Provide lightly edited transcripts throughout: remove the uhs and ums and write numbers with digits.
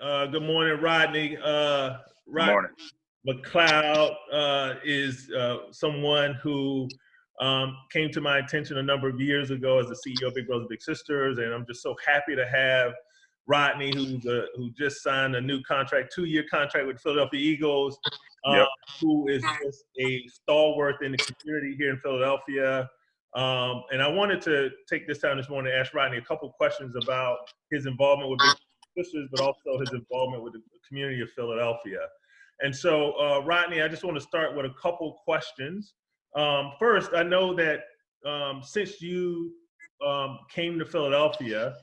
Good morning, Rodney. Good Rodney morning. McLeod is someone who came to my attention a number of years ago as the CEO of Big Brothers Big Sisters, and I'm just so happy to have Rodney, who just signed a new contract, 2-year contract with the Philadelphia Eagles, Yep. who is just a stalwart in the community here in Philadelphia. And I wanted to take this time this morning to ask Rodney a couple questions about his involvement with Big Sisters, but also his involvement with the community of Philadelphia. And so, Rodney, I just want to start with a couple questions. First, I know that since you came to Philadelphia,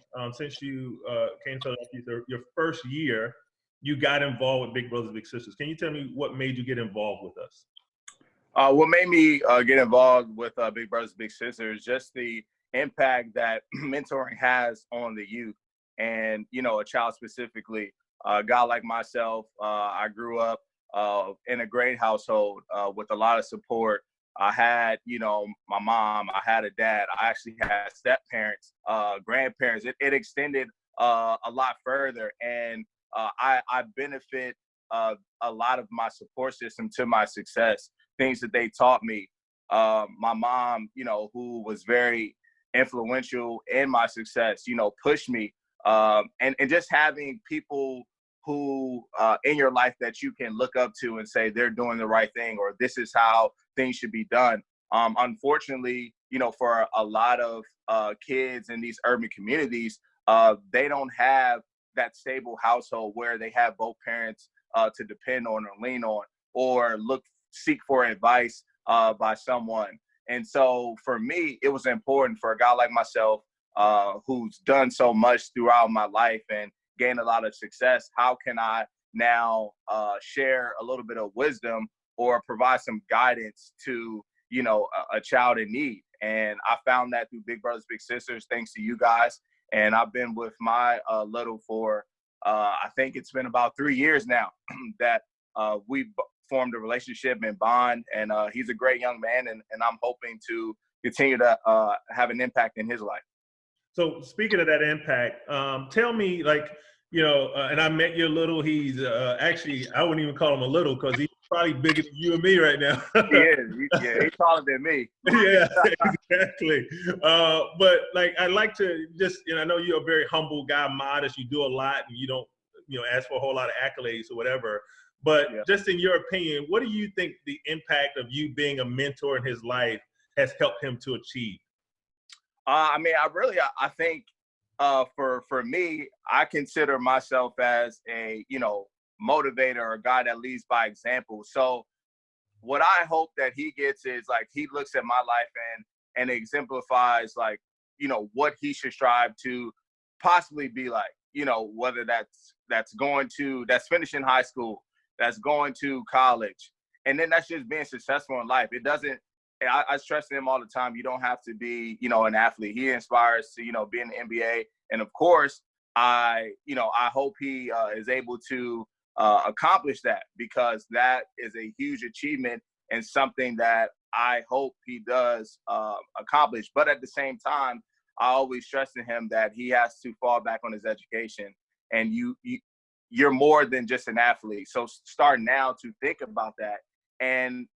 your first year, you got involved with Big Brothers Big Sisters. Can you tell me what made you get involved with us? What made me get involved with Big Brothers Big Sisters, just the impact that mentoring has on the youth and, a child specifically. A guy like myself, I grew up in a great household with a lot of support. I had, my mom, I had a dad, I actually had step-parents, grandparents. It extended a lot further. And I benefit a lot of my support system to my success, things that they taught me. My mom, who was very influential in my success, pushed me. And just having people who in your life that you can look up to and say they're doing the right thing, or this is how things should be done. Unfortunately, for a lot of kids in these urban communities, they don't have that stable household where they have both parents to depend on or lean on, or seek for advice by someone. And so for me, it was important for a guy like myself who's done so much throughout my life and gained a lot of success. How can I now share a little bit of wisdom or provide some guidance to, a child in need? And I found that through Big Brothers Big Sisters, thanks to you guys. And I've been with my little for, I think it's been about 3 years now that we've formed a relationship and bond. And he's a great young man, and I'm hoping to continue to have an impact in his life. So speaking of that impact, tell me, and I met your little, he's actually, I wouldn't even call him a little because he's probably bigger than you and me right now. He is. He's taller than me. Yeah, exactly. But I'd like to just, I know you're a very humble guy, modest, you do a lot and you don't, ask for a whole lot of accolades or whatever. But just in your opinion, what do you think the impact of you being a mentor in his life has helped him to achieve? I think for me, I consider myself as a, motivator, or a guy that leads by example. So what I hope that he gets is he looks at my life and exemplifies what he should strive to possibly be like, whether that's finishing high school, that's going to college, and then that's just being successful in life. It doesn't, I stress to him all the time, you don't have to be, an athlete. He inspires to, be in the NBA. And of course, I hope he is able to accomplish that, because that is a huge achievement and something that I hope he does accomplish. But at the same time, I always stress to him that he has to fall back on his education. And you're more than just an athlete. So start now to think about that. And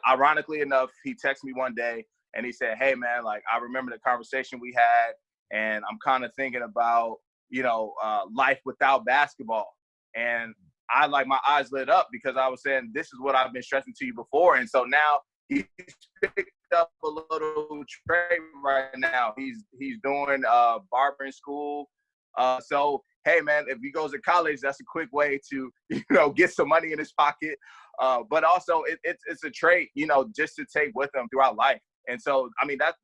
ironically enough, he texted me one day and he said, "Hey man, I remember the conversation we had, and I'm kind of thinking about, life without basketball." And my eyes lit up, because I was saying, this is what I've been stressing to you before. And so now he's picked up a little trade right now. He's doing barbering school. So hey man, if he goes to college, that's a quick way to, get some money in his pocket. But also it's a trait, just to take with him throughout life. And so,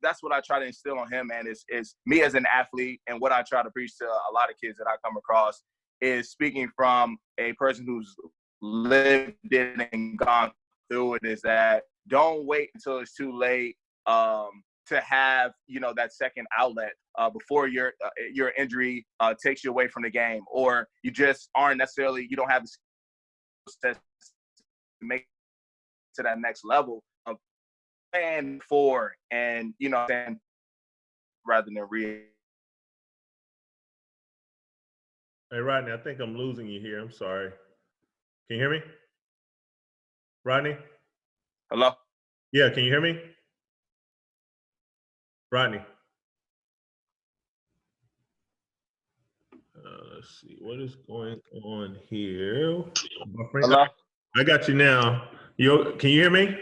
that's what I try to instill on him, man, is me as an athlete. And what I try to preach to a lot of kids that I come across is speaking from a person who's lived it and gone through it, is that don't wait until it's too late to have, that second outlet before your injury takes you away from the game, or you just you don't have the skills to make to that next level of plan for, and rather than Hey, Rodney, I think I'm losing you here. I'm sorry. Can you hear me? Rodney? Hello? Yeah, can you hear me? Rodney? Let's see, what is going on here? Hello? I got you now. Can you hear me?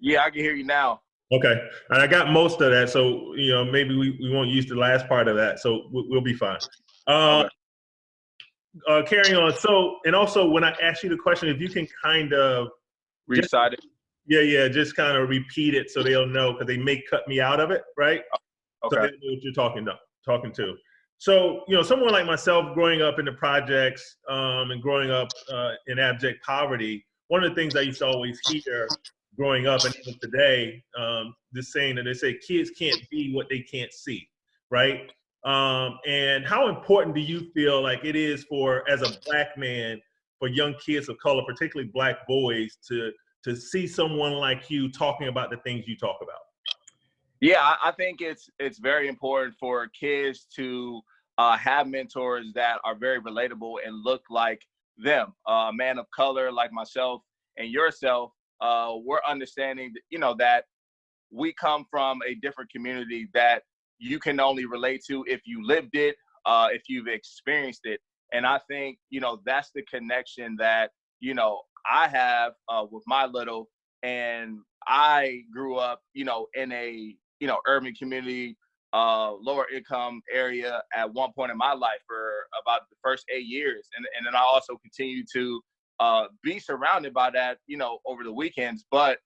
Yeah, I can hear you now. Okay, and I got most of that, so maybe we won't use the last part of that, so we'll be fine. Okay. Carrying on. So, and also when I ask you the question, if you can kind of Recite it. Yeah, just kind of repeat it so they'll know, because they may cut me out of it, right? Okay. So they know what you're talking to. So, someone like myself growing up in the projects and growing up in abject poverty, one of the things I used to always hear growing up, and even today, this saying that they say kids can't be what they can't see, right? And how important do you feel like it is for, as a Black man, for young kids of color, particularly Black boys, to see someone like you talking about the things you talk about? Yeah, I think it's very important for kids to have mentors that are very relatable and look like them. A man of color like myself and yourself, we're understanding, that we come from a different community that you can only relate to if you lived it, if you've experienced it. And I think, that's the connection that, I have with my little, and I grew up, in a, urban community, lower income area at one point in my life for about the first 8 years. And then I also continue to be surrounded by that, over the weekends. But,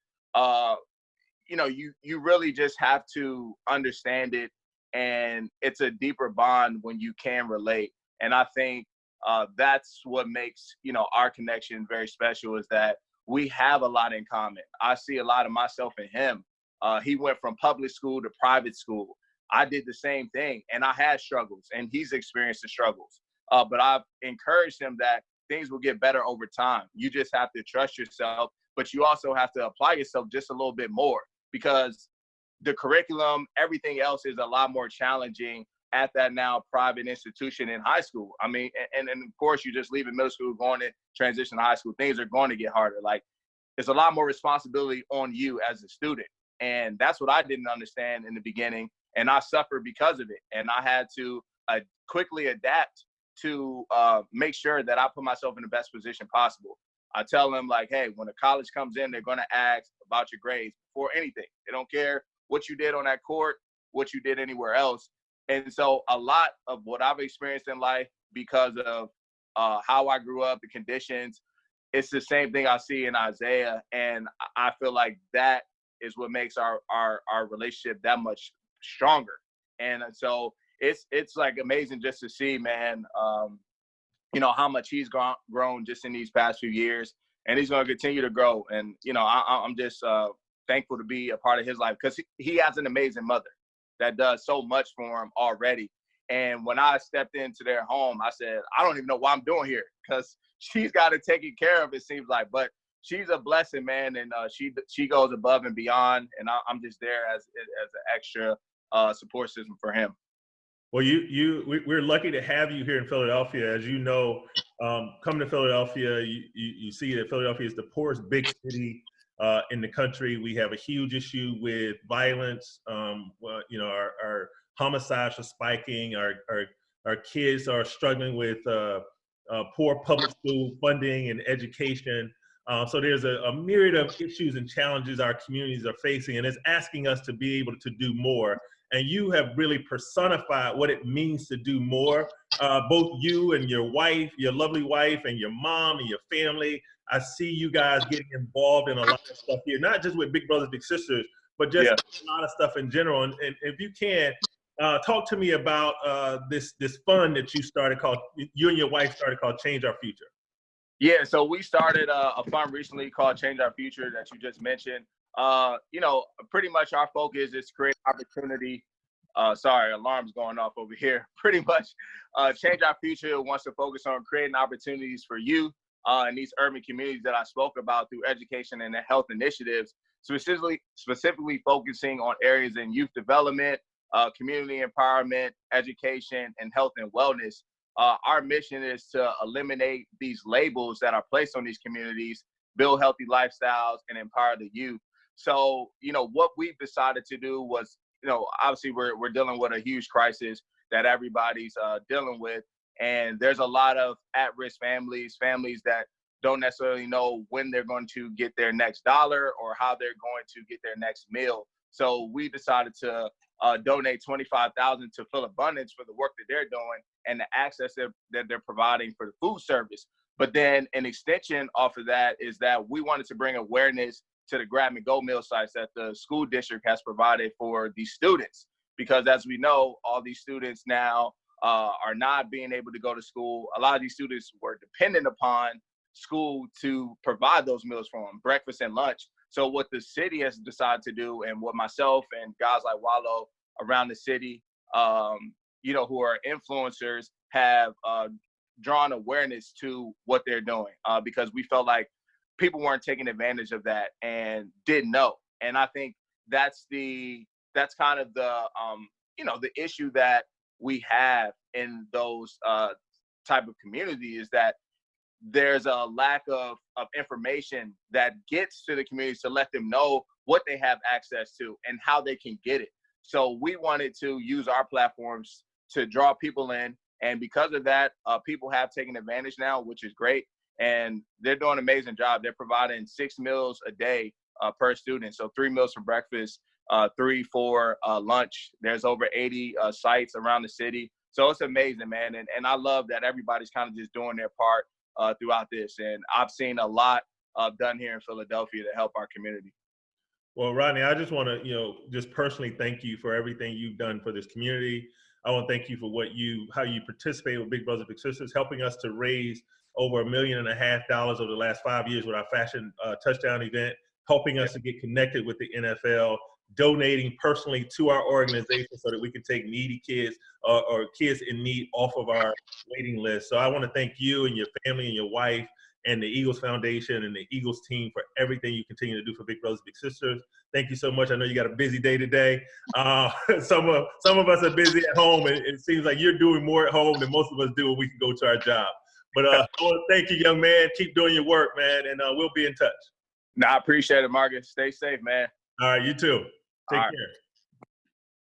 you really just have to understand it. And it's a deeper bond when you can relate. And I think that's what makes, our connection very special, is that we have a lot in common. I see a lot of myself in him. He went from public school to private school. I did the same thing, and I had struggles, and he's experienced the struggles. But I've encouraged him that things will get better over time. You just have to trust yourself, but you also have to apply yourself just a little bit more, because the curriculum, everything else is a lot more challenging at that now private institution in high school. I mean, and of course, you just leaving middle school, going to transition to high school, things are going to get harder. Like, there's a lot more responsibility on you as a student. And that's what I didn't understand in the beginning. And I suffered because of it. And I had to quickly adapt to make sure that I put myself in the best position possible. I tell them, like, hey, when a college comes in, they're going to ask about your grades before anything. They don't care what you did on that court, what you did anywhere else. And so a lot of what I've experienced in life, because of how I grew up, the conditions, it's the same thing I see in Isaiah. And I feel like that is what makes our relationship that much stronger. And so it's like amazing just to see, man, how much he's grown just in these past few years, and he's going to continue to grow. And, I'm just thankful to be a part of his life, because he has an amazing mother that does so much for him already. And when I stepped into their home, I said, I don't even know what I'm doing here, because she's got to take it care of, it seems like. But she's a blessing, man, and she goes above and beyond, and I'm just there as an extra support system for him. Well, we're lucky to have you here in Philadelphia. As you know, coming to Philadelphia, you see that Philadelphia is the poorest big city in the country. We have a huge issue with violence. Our homicides are spiking. Our kids are struggling with poor public school funding and education. So there's a myriad of issues and challenges our communities are facing, and it's asking us to be able to do more. And you have really personified what it means to do more. Both you and your wife, your lovely wife, and your mom and your family. I see you guys getting involved in a lot of stuff here, not just with Big Brothers Big Sisters, but just a lot of stuff in general. And if you can, talk to me about this fund that you and your wife started called Change Our Future. Yeah, so we started a fund recently called Change Our Future that you just mentioned. Pretty much our focus is to create opportunity. Sorry, alarm's going off over here. Pretty much, Change Our Future wants to focus on creating opportunities for youth in these urban communities that I spoke about through education and health initiatives, specifically focusing on areas in youth development, community empowerment, education, and health and wellness. our mission is to eliminate these labels that are placed on these communities, build healthy lifestyles, and empower the youth. So, what we've decided to do was, obviously we're dealing with a huge crisis that everybody's dealing with. And there's a lot of at-risk families that don't necessarily know when they're going to get their next dollar or how they're going to get their next meal. So we decided to donate $25,000 to Fill Abundance for the work that they're doing and the access that they're providing for the food service. But then an extension off of that is that we wanted to bring awareness to the grab-and-go meal sites that the school district has provided for these students. Because as we know, all these students now are not being able to go to school. A lot of these students were dependent upon school to provide those meals for them, breakfast and lunch. So what the city has decided to do, and what myself and guys like Wallow around the city, who are influencers, have drawn awareness to what they're doing, because we felt like people weren't taking advantage of that and didn't know. And I think that's kind of the issue that we have in those type of communities, is that there's a lack of information that gets to the communities to let them know what they have access to and how they can get it. So we wanted to use our platforms to draw people in. And because of that, people have taken advantage now, which is great. And they're doing an amazing job. They're providing 6 meals a day per student. So 3 meals for breakfast, 3 for lunch. There's over 80 sites around the city. So it's amazing, man. And I love that everybody's kind of just doing their part throughout this. And I've seen a lot done here in Philadelphia to help our community. Well, Rodney, I just want to, just personally thank you for everything you've done for this community. I want to thank you for how you participate with Big Brothers Big Sisters, helping us to raise over $1.5 million over the last 5 years with our fashion touchdown event, helping us to get connected with the NFL, donating personally to our organization so that we can take needy kids or kids in need off of our waiting list. So I want to thank you and your family and your wife and the Eagles Foundation and the Eagles team for everything you continue to do for Big Brothers Big Sisters. Thank you so much. I know you got a busy day today. Some of us are busy at home, and it seems like you're doing more at home than most of us do when we can go to our job. But I want to thank you, young man. Keep doing your work, man, and we'll be in touch. I appreciate it, Marcus. Stay safe, man. All right, you too. Take care.